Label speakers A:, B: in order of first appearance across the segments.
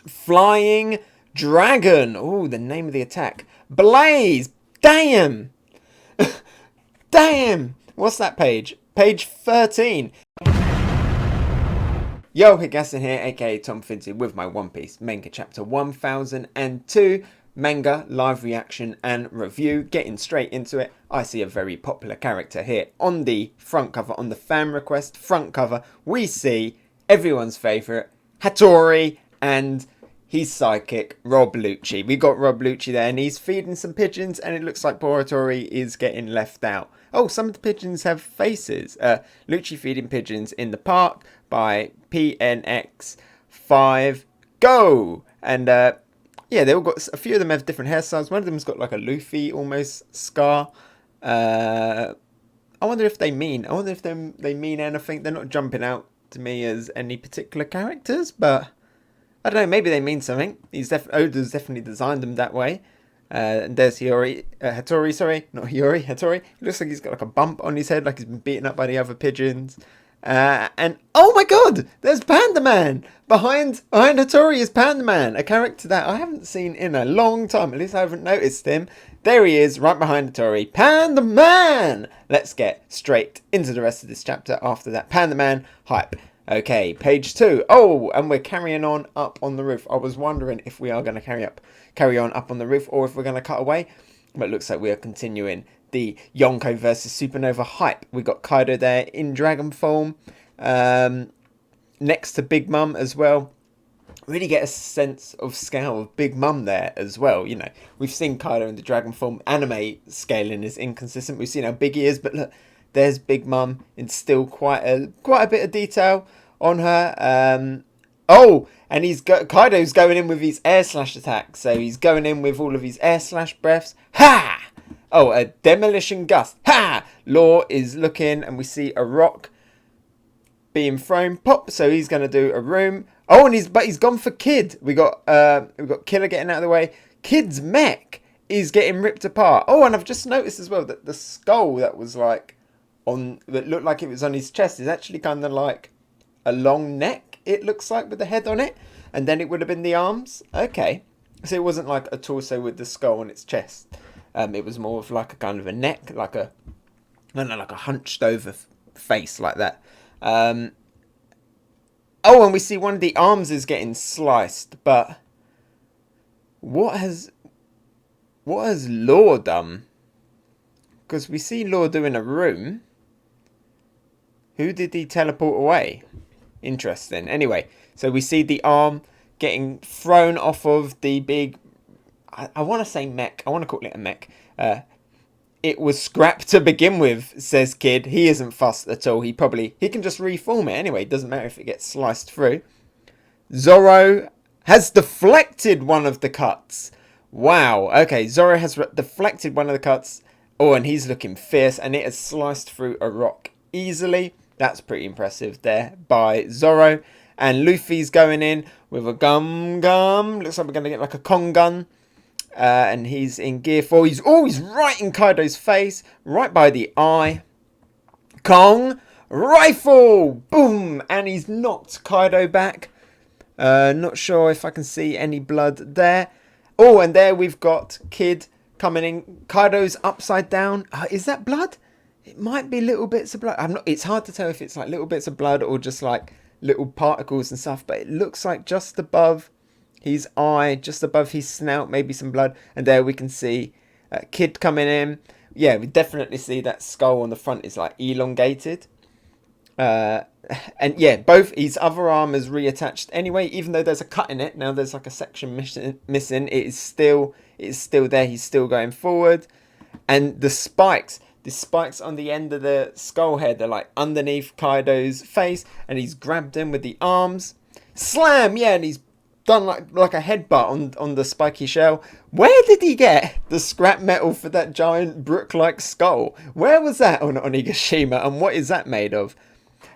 A: Flying Dragon. Oh, the name of the attack. Blaze. Damn. Damn. What's that page? Page 13. Yo, Hegassen here, aka Tom Finty, with my One Piece manga chapter 1002 manga live reaction and review. Getting straight into it, I see a very popular character here on the front cover, on the fan request front cover. We see everyone's favourite Hattori and his sidekick Rob Lucci. We got Rob Lucci there, and he's feeding some pigeons, and it looks like poor Hattori is getting left out. Oh, some of the pigeons have faces. Lucci feeding pigeons in the park by PNX5 Go. And yeah, they all got, a few of them have different hairstyles. One of them's got like a Luffy almost scar. I wonder if they mean anything. They're not jumping out to me as any particular characters, but I don't know, maybe they mean something. Oda's definitely designed them that way. And there's Hattori, sorry, not Hiyori, Hattori. It looks like he's got like a bump on his head, like he's been beaten up by the other pigeons. And oh my god, there's Panda Man! Behind Hattori is Panda Man, a character that I haven't seen in a long time. At least I haven't noticed him. There he is, right behind Hattori. Panda Man! Let's get straight into the rest of this chapter after that Panda Man hype. Okay, page 2. Oh, and we're carrying on up on the roof. I was wondering if we are going to carry on up on the roof, or if we're going to cut away. But it looks like we are continuing the Yonko versus Supernova hype. We got Kaido there in dragon form, next to Big Mum as well. Really get a sense of scale of Big Mum there as well. You know, we've seen Kaido in the dragon form. Anime scaling is inconsistent. We've seen how big he is, but look, there's Big Mum in still quite a bit of detail on her. Oh, and Kaido's going in with his air slash attack. So he's going in with all of his air slash breaths. Ha! Oh, a demolition gust. Ha! Law is looking, and we see a rock being thrown. Pop. So he's going to do a room. Oh, and he's gone for Kid. We got Killer getting out of the way. Kid's mech is getting ripped apart. Oh, and I've just noticed as well that the skull that was like that looked like it was on his chest is actually kind of like a long neck, it looks like, with the head on it, and then it would have been the arms. Okay, so it wasn't like a torso with the skull on its chest. It was more of like a kind of a neck, like a, I don't know, like a hunched over face like that. Oh, and we see one of the arms is getting sliced, but what has Law done? Because we see Law doing a room. Who did he teleport away? Interesting. Anyway, so we see the arm getting thrown off of the big, I want to say mech. I want to call it a mech. It was scrapped to begin with, says Kid. He isn't fussed at all. He can just reform it anyway. It doesn't matter if it gets sliced through. Zoro has deflected one of the cuts. Wow. Okay, Zoro has deflected one of the cuts. Oh, and he's looking fierce, and it has sliced through a rock easily. That's pretty impressive there by Zoro. And Luffy's going in with a gum. Looks like we're going to get like a Kong gun. And he's in gear 4. He's right in Kaido's face. Right by the eye. Kong rifle. Boom. And he's knocked Kaido back. Not sure if I can see any blood there. Oh, and there we've got Kid coming in. Kaido's upside down. Is that blood? It might be little bits of blood. It's hard to tell if it's like little bits of blood or just like little particles and stuff. But it looks like just above his eye, just above his snout, maybe some blood. And there we can see Kid coming in. Yeah, we definitely see that skull on the front is like elongated. And yeah, both his other arm is reattached anyway, even though there's a cut in it. Now there's like a section missing. It is still there. He's still going forward. And the spikes on the end of the skull head, they're like underneath Kaido's face, and he's grabbed him with the arms. Slam! Yeah, and he's done like a headbutt on the spiky shell. Where did he get the scrap metal for that giant brook-like skull? Where was that on Onigashima, and what is that made of?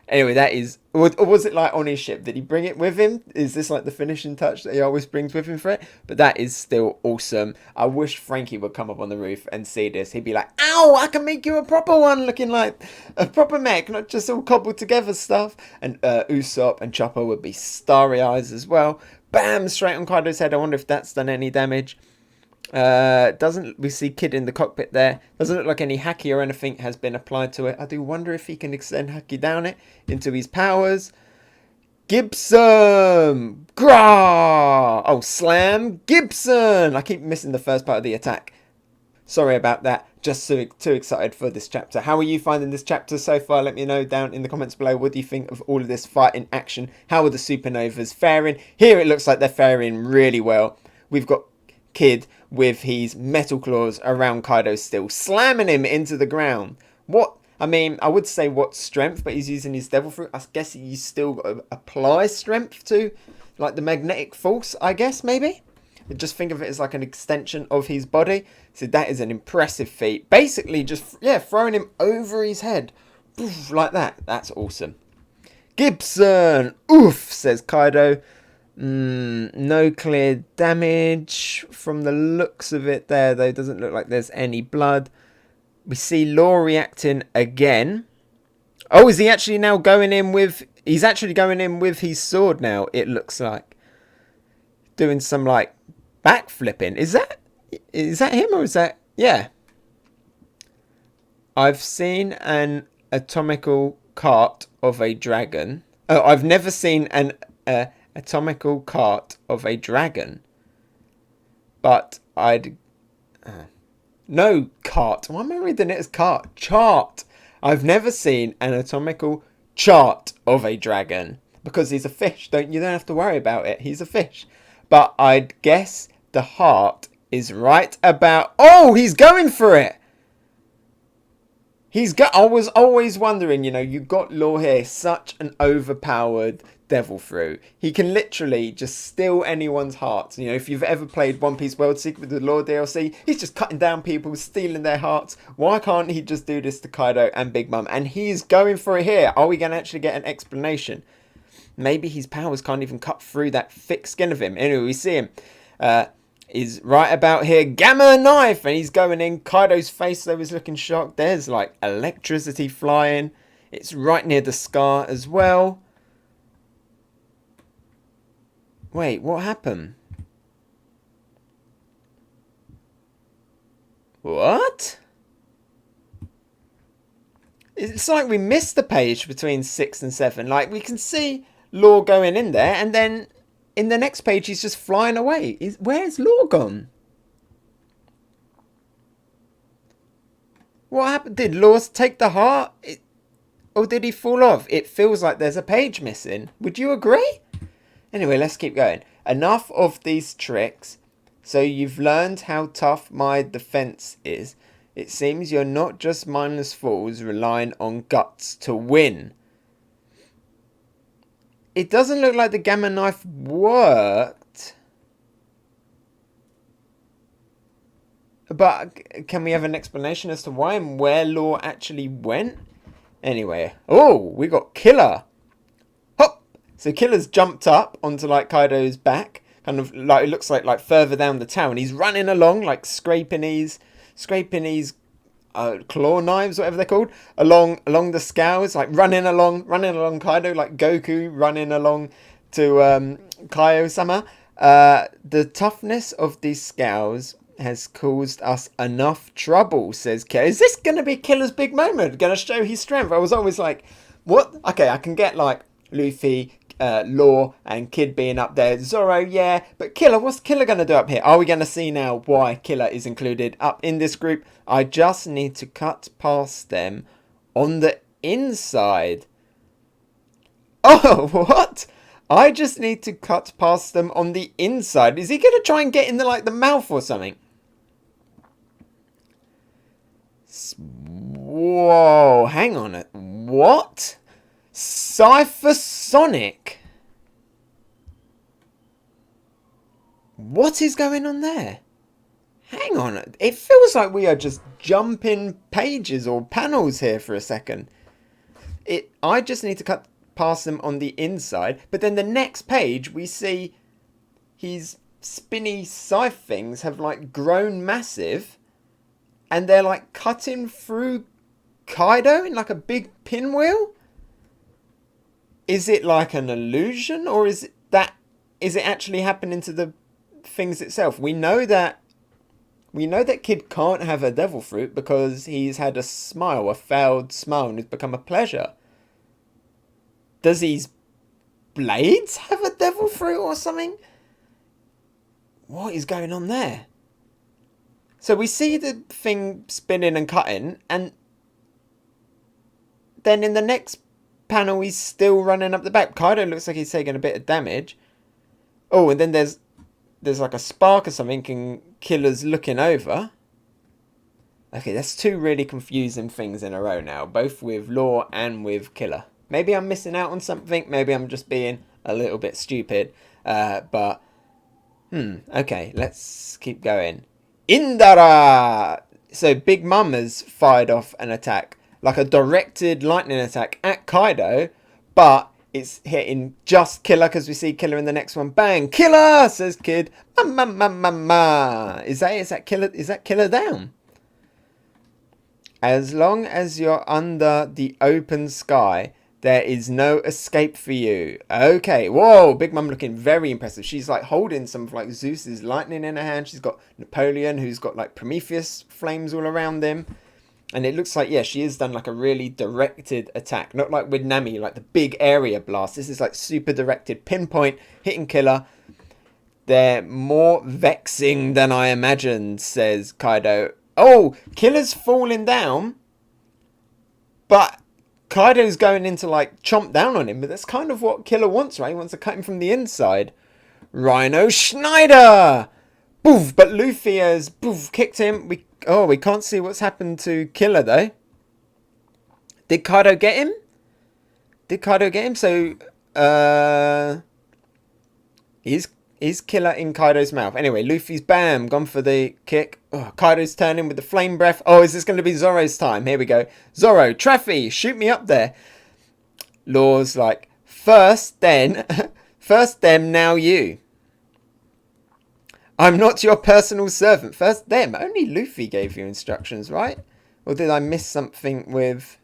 A: Anyway, that is... Or was it like on his ship? Did he bring it with him? Is this like the finishing touch that he always brings with him for it? But that is still awesome. I wish Frankie would come up on the roof and see this. He'd be like, ow, I can make you a proper one looking like a proper mech, not just all cobbled together stuff. And Usopp and Chopper would be starry eyes as well. bam, straight on Kaido's head. I wonder if that's done any damage. We see Kid in the cockpit there. Doesn't look like any haki or anything has been applied to it. I do wonder if he can extend haki down it into his powers. Gibson! Grah! Oh, slam! Gibson! I keep missing the first part of the attack. Sorry about that. Just too excited for this chapter. How are you finding this chapter so far? Let me know down in the comments below. What do you think of all of this fight in action? How are the supernovas faring? Here it looks like they're faring really well. We've got Kid with his metal claws around Kaido still, slamming him into the ground. What? I mean, I would say what strength, but he's using his devil fruit. I guess he's still got to apply strength to, like, the magnetic force, I guess, maybe? Just think of it as like an extension of his body. So that is an impressive feat. Basically, just, yeah, throwing him over his head. Like that. That's awesome. Gibson! Oof, says Kaido. No clear damage from the looks of it there, though. Doesn't look like there's any blood. We see Law reacting again. Oh, is he actually now going in with... He's actually going in with his sword now, it looks like. Doing some, like, backflipping. Is that him or is that... Yeah. I've seen an atomical cart of a dragon. Oh, I've never seen an atomical cart of a dragon. But I'd... no, cart. Why am I reading it as cart? Chart. I've never seen an atomical chart of a dragon. Because he's a fish. You don't have to worry about it. He's a fish. But I'd guess the heart is right about... Oh, he's going for it. I was always wondering, you know, you got Law here, such an overpowered devil fruit. He can literally just steal anyone's hearts. You know, if you've ever played One Piece World Secret with the Law DLC, he's just cutting down people, stealing their hearts. Why can't he just do this to Kaido and Big Mom? And he's going for it here. Are we going to actually get an explanation? Maybe his powers can't even cut through that thick skin of him. Anyway, we see him. Is right about here. Gamma knife! And he's going in. Kaido's face, though, is looking shocked. There's, like, electricity flying. It's right near the scar as well. Wait, what happened? What? It's like we missed the page between 6 and 7. Like, we can see Law going in there, and then in the next page he's just flying away. Where's Law gone? What happened? Did Law take the heart? Or did he fall off? It feels like there's a page missing. Would you agree? Anyway, let's keep going. Enough of these tricks. So you've learned how tough my defense is. It seems you're not just mindless fools relying on guts to win. It doesn't look like the gamma knife worked. But can we have an explanation as to why and where Law actually went? Anyway. Oh, we got Killer. Hop! So Killer's jumped up onto like Kaido's back. Kind of like, it looks like further down the town. He's running along, like scraping his claw knives, whatever they're called, along the scales, like running along Kaido, like Goku running along to Kaido-sama. The toughness of these scales has caused us enough trouble, says Killer. Is this going to be Killer's big moment? Going to show his strength? I was always like, what? Okay, I can get like Luffy, Law and Kid being up there. Zoro, yeah. But Killer, what's Killer going to do up here? Are we going to see now why Killer is included up in this group? I just need to cut past them on the inside. Oh, what? I just need to cut past them on the inside. Is he going to try and get in the mouth or something? Whoa, hang on. What? Cypher Sonic? What is going on there? Hang on. It feels like we are just jumping pages or panels here for a second. I just need to cut past them on the inside. But then the next page we see his spinny scythe things have like grown massive. And they're like cutting through Kaido in like a big pinwheel? Is it like an illusion, or is it that is it actually happening to the things itself? We know that Kid can't have a devil fruit because he's had a smile, a failed smile, and it's become a pleasure. Does his blades have a devil fruit or something? What is going on there? So we see the thing spinning and cutting, and then in the next panel he's still running up the back. Kaido looks like he's taking a bit of damage. Oh, and then there's like a spark or something, and Killer's looking over. Okay, that's two really confusing things in a row now, both with Law and with Killer. Maybe I'm missing out on something. Maybe I'm just being a little bit stupid. But okay, let's keep going. Indara! So Big Mum has fired off an attack, like a directed lightning attack at Kaido, but it's hitting just Killer because we see Killer in the next one. Bang! Killer! Says Kid. Ma. Is that Killer? Is that Killer down? As long as you're under the open sky, there is no escape for you. Okay. Whoa, Big Mum looking very impressive. She's like holding some of like Zeus's lightning in her hand. She's got Napoleon, who's got like Prometheus flames all around him. And it looks like, yeah, she has done like a really directed attack. Not like with Nami, like the big area blast. This is like super directed, pinpoint, hitting Killer. They're more vexing than I imagined, says Kaido. Oh, Killer's falling down. But Kaido's going in to like chomp down on him. But that's kind of what Killer wants, right? He wants to cut him from the inside. Rhino Schneider! Boof! But Luffy has kicked him. We can't see what's happened to Killer though. Did Kaido get him? So, is Killer in Kaido's mouth? Anyway, Luffy's bam, gone for the kick. Oh, Kaido's turning with the flame breath. Oh, is this going to be Zoro's time? Here we go. Zoro, Traffy, shoot me up there. Law's like, first them, now you. I'm not your personal servant. First them. Only Luffy gave you instructions, right? Or did I miss something with...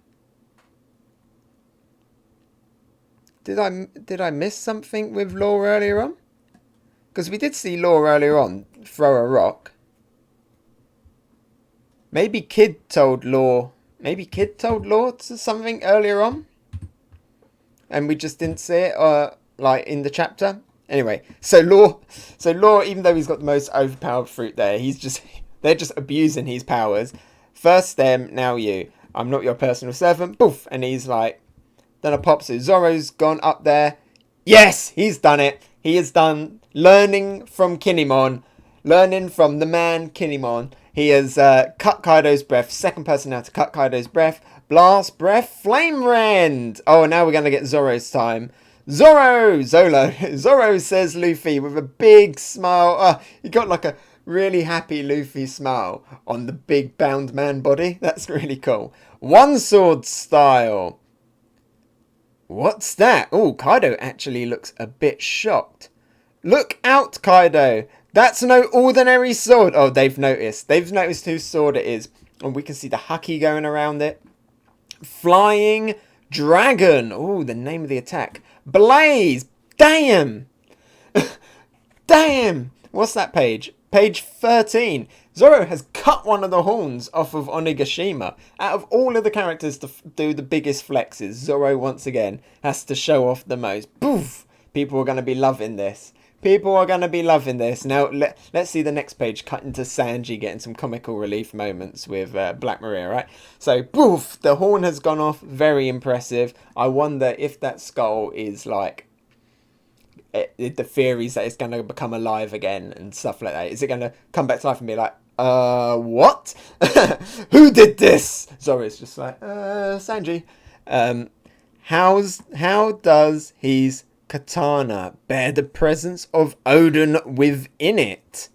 A: Did I miss something with Law earlier on? Because we did see Law earlier on throw a rock. Maybe Kid told Law to something earlier on. And we just didn't see it like in the chapter. Anyway, so Law, even though he's got the most overpowered fruit there, they're just abusing his powers. First them, now you. I'm not your personal servant. Boof! And he's like, then a pop. So Zoro's gone up there. Yes, he's done it. He has done learning from Kinemon, learning from the man Kinemon. He has cut Kaido's breath. Second person now to cut Kaido's breath. Blast breath, flame rend. Oh, now we're gonna get Zoro's time. Zoro, says Luffy with a big smile. He got like a really happy Luffy smile on the big bound man body. That's really cool. One sword style. What's that? Oh, Kaido actually looks a bit shocked. Look out, Kaido. That's no ordinary sword. Oh, they've noticed. They've noticed whose sword it is. And we can see the haki going around it. Flying Dragon. Oh, the name of the attack. Blaze. Damn. Damn. What's that page? Page 13. Zoro has cut one of the horns off of Onigashima. Out of all of the characters to do the biggest flexes, Zoro once again has to show off the most. Poof. People are going to be loving this. Now, let's see the next page. Cut into Sanji getting some comical relief moments with Black Maria, right? So, poof, the horn has gone off. Very impressive. I wonder if that skull is like... the theories that it's going to become alive again and stuff like that. Is it going to come back to life and be like, what? Who did this? Zoro's just like, Sanji. How does his katana bear the presence of Odin within it?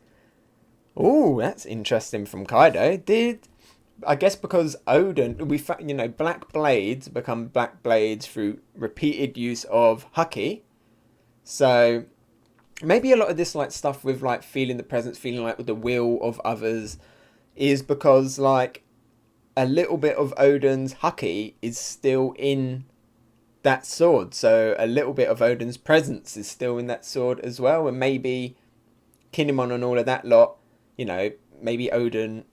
A: Oh, that's interesting from Kaido. I guess because Odin, black blades become black blades through repeated use of haki. So maybe a lot of this like stuff with like feeling the presence, feeling like with the will of others is because like a little bit of Odin's haki is still in that sword. So a little bit of Odin's presence is still in that sword as well. And maybe Kinemon and all of that lot, you know, maybe Odin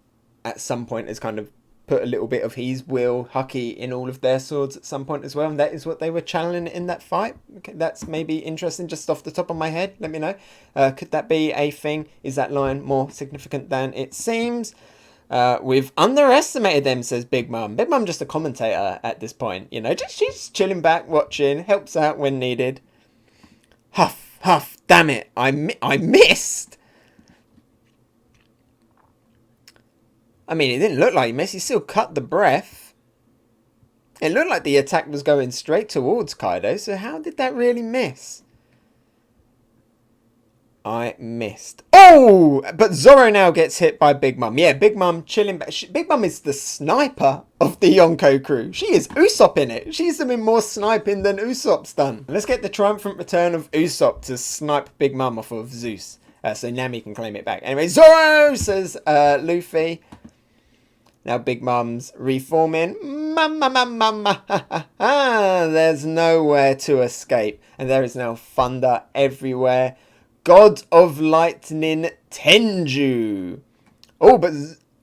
A: at some point has kind of put a little bit of his will, Hucky, in all of their swords at some point as well. And that is what they were channeling in that fight. Okay, that's maybe interesting just off the top of my head. Let me know. Could that be a thing? Is that line more significant than it seems? We've underestimated them, says Big Mum. Big Mum just a commentator at this point. You know, she's chilling back, watching, helps out when needed. Huff, huff, damn it. I missed. I mean, it didn't look like he missed. He still cut the breath. It looked like the attack was going straight towards Kaido. So how did that really miss? I missed. Oh! But Zoro now gets hit by Big Mum. Yeah, Big Mum chilling back. Big Mum is the sniper of the Yonko crew. She is Usopp in it. She's doing more sniping than Usopp's done. Let's get the triumphant return of Usopp to snipe Big Mum off of Zeus. So Nami can claim it back. Anyway, Zoro, says Luffy. Now Big Mum's reforming. Mama. There's nowhere to escape. And there is now thunder everywhere. God of Lightning Tenju. Oh, but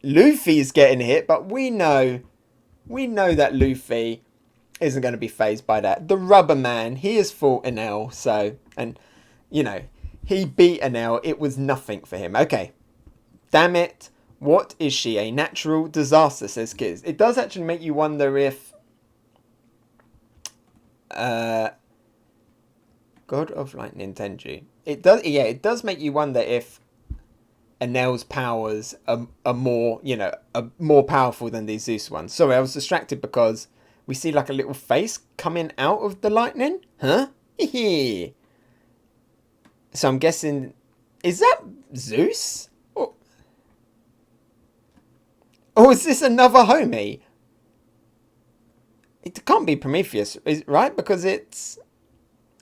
A: Luffy's getting hit. But we know that Luffy isn't going to be fazed by that. The Rubber Man, he has fought an L. So, and, you know, he beat an L. It was nothing for him. Okay. Damn it. What is she? A natural disaster, says Kiz. It does actually make you wonder if... God of Lightning Tenju. It does, yeah, it does make you wonder if Enel's powers are more, you know, are more powerful than these Zeus ones. Sorry, I was distracted because we see like a little face coming out of the lightning. Huh? So I'm guessing, is that Zeus? Or is this another homie? It can't be Prometheus, right? Because it's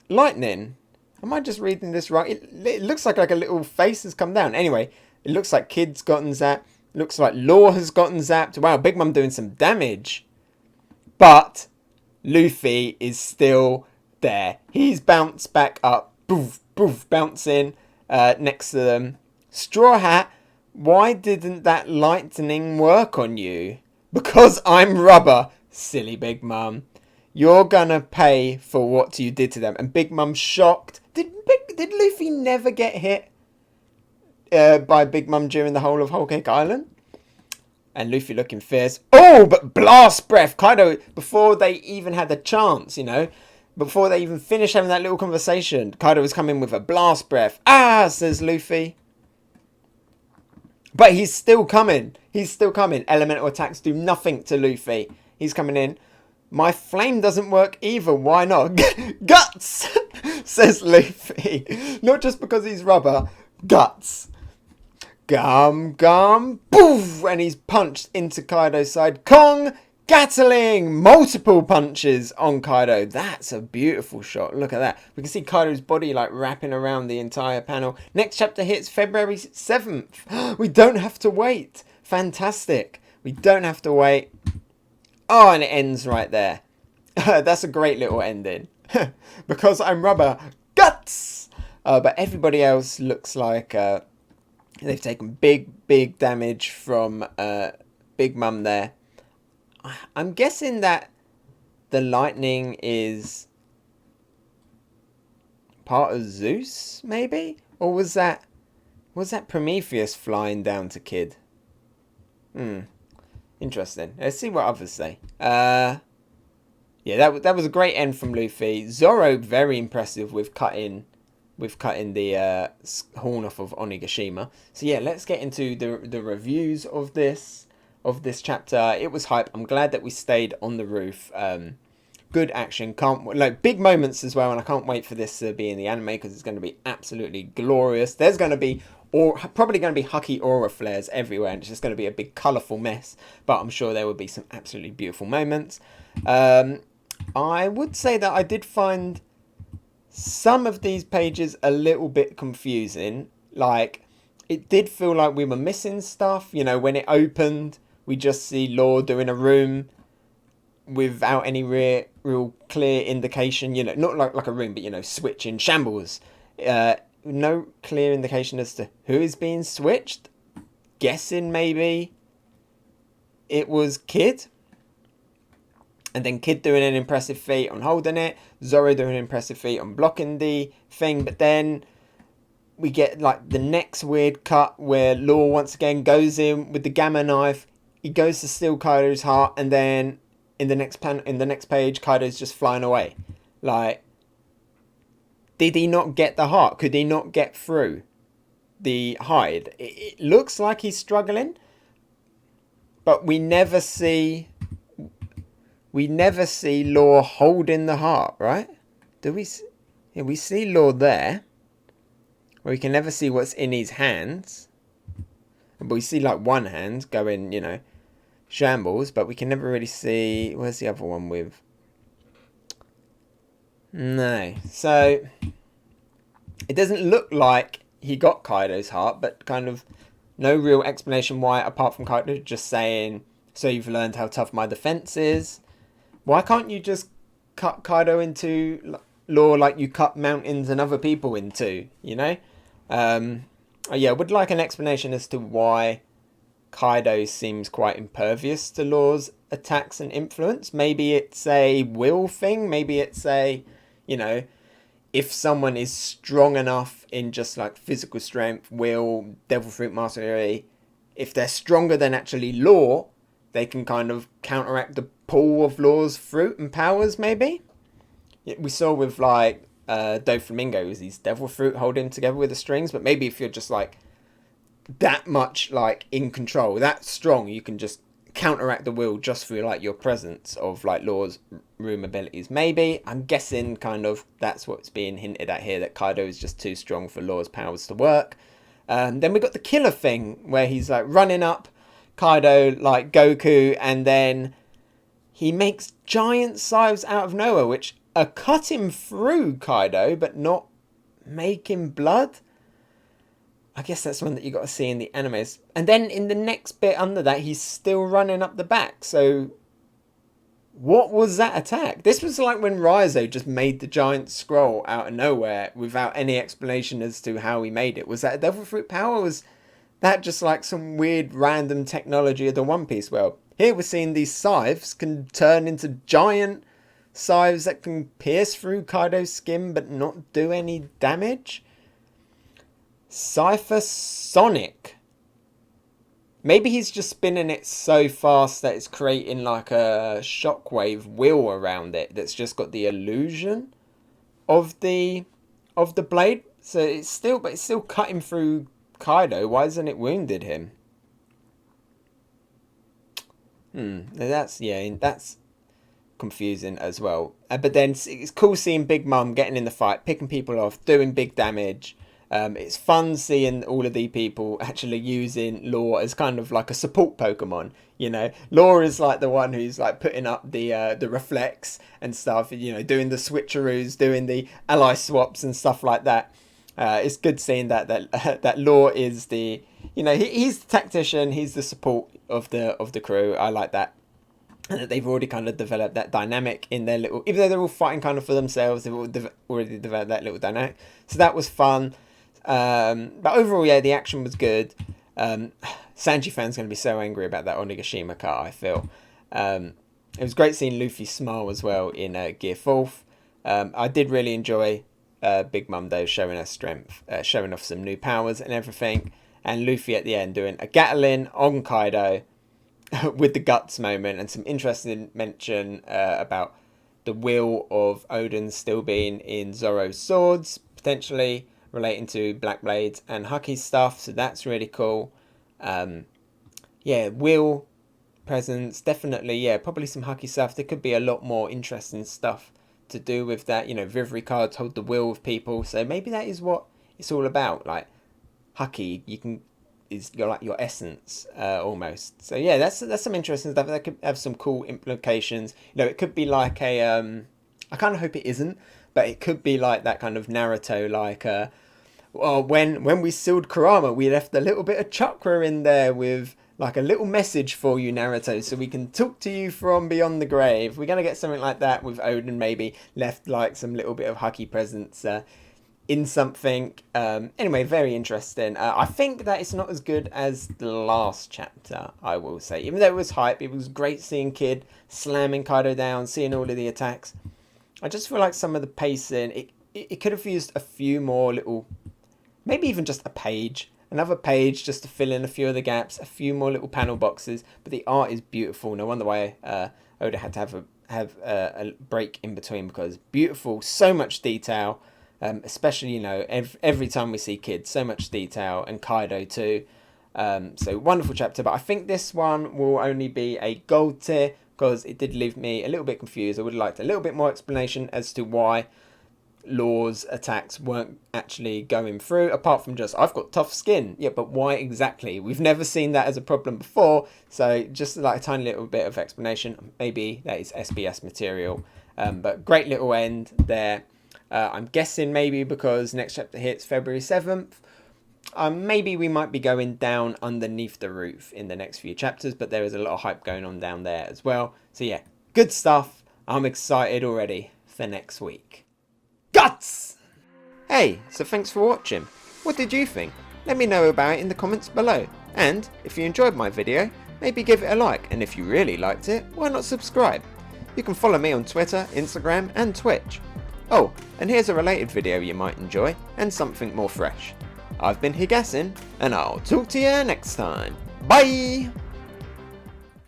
A: lightning. Am I just reading this right? It looks like a little face has come down. Anyway, it looks like Kid's gotten zapped. Looks like Law has gotten zapped. Wow, Big Mum doing some damage. But Luffy is still there. He's bounced back up. Boof, boof, bouncing next to them. Straw Hat. Why didn't that lightning work on you? Because I'm rubber, silly Big Mum. You're gonna pay for what you did to them. And Big Mum's shocked. Did Luffy never get hit by Big Mum during the whole of Whole Cake Island? And Luffy looking fierce. Oh, but blast breath. Kaido, before they even had the chance, you know, before they even finished having that little conversation, Kaido was coming with a blast breath. Ah, says Luffy. But he's still coming. He's still coming. Elemental attacks do nothing to Luffy. He's coming in. My flame doesn't work either. Why not? Guts, says Luffy. Not just because he's rubber. Guts. Gum, boof. And he's punched into Kaido's side. Kong, Gatling. Multiple punches on Kaido. That's a beautiful shot. Look at that. We can see Kaido's body like wrapping around the entire panel. Next chapter hits February 7th. We don't have to wait. Fantastic. We don't have to wait. Oh, and it ends right there. That's a great little ending. Because I'm rubber. Guts! But everybody else looks like they've taken big damage from Big Mum there. I'm guessing that the lightning is part of Zeus, maybe? Or was that Prometheus flying down to Kid? Interesting. Let's see what others say. Yeah, that was a great end from Luffy. Zoro, very impressive with cutting the horn off of Onigashima. So yeah, let's get into the reviews of this chapter. It was hype. I'm glad that we stayed on the roof. Good action. Big moments as well, and I can't wait for this to be in the anime because it's going to be absolutely glorious. There's going to be probably going to be Hucky aura flares everywhere, and it's just going to be a big colourful mess. But I'm sure there will be some absolutely beautiful moments. I would say that I did find some of these pages a little bit confusing. Like, it did feel like we were missing stuff. You know, when it opened, we just see Law doing a room without any real clear indication, you know, not like a room, but, you know, switch in shambles. No clear indication as to who is being switched. Guessing maybe it was Kid. And then Kid doing an impressive feat on holding it. Zoro doing an impressive feat on blocking the thing. But then we get like the next weird cut where Law once again goes in with the gamma knife. He goes to steal Kaido's heart, and then in the next page, Kaido's just flying away. Like, did he not get the heart? Could he not get through the hide? It looks like he's struggling, but we never see Law holding the heart, right? Do we? Yeah, we see Law there. We can never see what's in his hands. But we see like one hand going, you know, shambles, but we can never really see... Where's the other one with? No. So, it doesn't look like he got Kaido's heart, but kind of no real explanation why, apart from Kaido just saying, so you've learned how tough my defense is. Why can't you just cut Kaido into Law like you cut mountains and other people into, you know? Yeah, I would like an explanation as to why Kaido seems quite impervious to Law's attacks and influence. Maybe it's a will thing. Maybe it's a, you know, if someone is strong enough in just like physical strength, will, devil fruit mastery, if they're stronger than actually Law, they can kind of counteract the pull of Law's fruit and powers, maybe? We saw with like Doflamingo, these devil fruit holding together with the strings, but maybe if you're just like that much like in control, that strong, you can just counteract the will just through like your presence of like Law's room abilities. Maybe, I'm guessing kind of that's what's being hinted at here, that Kaido is just too strong for Law's powers to work. Then we got the killer thing where he's like running up Kaido like Goku, and then he makes giant scythes out of nowhere, which are cutting through Kaido, but not making blood. I guess that's one that you got to see in the animes. And then in the next bit under that, he's still running up the back. So, what was that attack? This was like when Raizo just made the giant scroll out of nowhere without any explanation as to how he made it. Was that a devil fruit power? Was that just like some weird random technology of the One Piece world? Here we're seeing these scythes can turn into giant scythes that can pierce through Kaido's skin but not do any damage. Cypher Sonic. Maybe he's just spinning it so fast that it's creating like a shockwave wheel around it that's just got the illusion of the blade. So it's still cutting through Kaido. Why hasn't it wounded him? That's confusing as well. But then it's cool seeing Big Mom getting in the fight, picking people off, doing big damage. It's fun seeing all of the people actually using Law as kind of like a support Pokemon. You know, Law is like the one who's like putting up the reflex and stuff. You know, doing the switcheroos, doing the ally swaps and stuff like that. It's good seeing that Law is the, you know, he's the tactician, he's the support of the crew. I like that. And that they've already kind of developed that dynamic in their little... Even though they're all fighting kind of for themselves, they've already developed that little dynamic. So that was fun. But overall, yeah, the action was good. Sanji fans going to be so angry about that Onigashima cut, I feel. It was great seeing Luffy smile as well in Gear 4th. I did really enjoy Big Mom, though, showing her strength, showing off some new powers and everything. And Luffy at the end doing a Gatling on Kaido with the guts moment, and some interesting mention about the will of Odin still being in Zoro's swords, potentially relating to Black Blades and Hucky's stuff, so that's really cool. Yeah, will presence, definitely, yeah, probably some Hucky stuff. There could be a lot more interesting stuff to do with that. You know, Vivri cards hold the will of people, so maybe that is what it's all about. Like, Hucky, is like your essence, almost. So yeah, that's some interesting stuff. That could have some cool implications. You know, it could be like a I kind of hope it isn't, but it could be like that kind of Naruto, like well, when we sealed Kurama, we left a little bit of chakra in there with like a little message for you, Naruto, so we can talk to you from beyond the grave. We're going to get something like that with Oden, maybe left like some little bit of Haki presence in something. Anyway, very interesting. I think that it's not as good as the last chapter, I will say. Even though it was hype, it was great seeing Kid slamming Kaido down, seeing all of the attacks. I just feel like some of the pacing, it could have used a few more little, maybe even just a page. Another page just to fill in a few of the gaps, a few more little panel boxes. But the art is beautiful. No wonder why Oda had to have a break in between, because beautiful, so much detail. Especially, you know, every time we see Kid, so much detail, and Kaido too. So wonderful chapter. But I think this one will only be a gold tier, because it did leave me a little bit confused. I would have liked a little bit more explanation as to why Law's attacks weren't actually going through, apart from just, I've got tough skin. Yeah, but why exactly? We've never seen that as a problem before, so just like a tiny little bit of explanation. Maybe that is SBS material, but great little end there. I'm guessing maybe because next chapter hits February 7th, maybe we might be going down underneath the roof in the next few chapters, but there is a lot of hype going on down there as well. So yeah, good stuff. I'm excited already for next week. Guts! Hey, so thanks for watching. What did you think? Let me know about it in the comments below. And if you enjoyed my video, maybe give it a like, and if you really liked it, why not subscribe? You can follow me on Twitter, Instagram and Twitch. Oh, and here's a related video you might enjoy, and something more fresh. I've been Hegassen, and I'll talk to you next time. Bye!